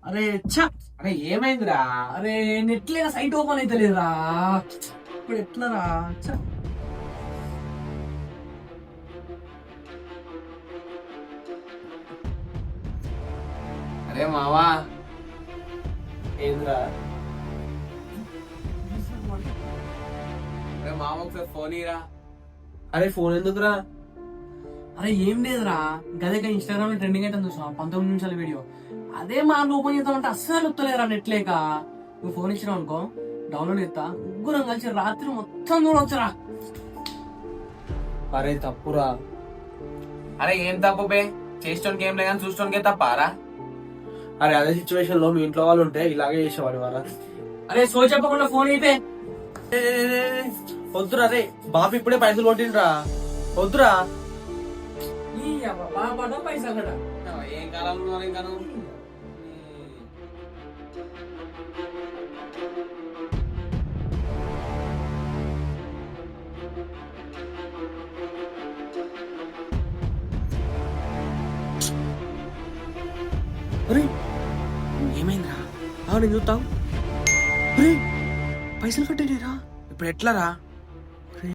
అరే ఛ! అరే ఏమైందిరా? అరే నెట్లే సైట్ ఓపెన్ అయితే లేదురా. ఇప్పుడు ఎట్లరా? ఛ! అరే మావా, ఏంద్రా? అరే మామ ఒకసారి ఫోన్ ఇరా. అరే ఫోన్ ఎందుకురా? అరే ఏం లేదురా, గదేగా ఇన్స్టాగ్రామ్ లో ట్రెండింగ్ అయితే చూసా 19 నిమిషాల వీడియో. అదే మా ఓపెన్ చేద్దామంటే అస్సలు వస్తలేరా నెట్ లేక. నువ్వు ఫోన్ ఇచ్చినావు అనుకో, డౌన్లోడ్ చేస్తా, ముగ్గురం కలిసి రాత్రి మొత్తం చూడవచ్చురా. అరే తప్పురా. అరే ఏం తప్పు బే? చేసేటోనికి ఏం లేదని చూసేటోనికే తప్పారా? అరే అదే సిచ్యువేషన్ లో మీ ఇంట్లో వాళ్ళు ఉంటే ఇలాగే చేసేవాడు వారా. అరే సో చెప్పకుండా ఫోన్ అయితే వద్దురా రే, బాబు ఇప్పుడే పైసలు కొట్టిండ్రా. వద్దురా. పైసలు కదా. ఏం కాలంలో ఉన్నారు ఇంకా నువ్వు? అరే ఏమైందిరా? నేను చూస్తావు. పైసలు కట్టలేరా? ఇప్పుడు ఎట్లరా?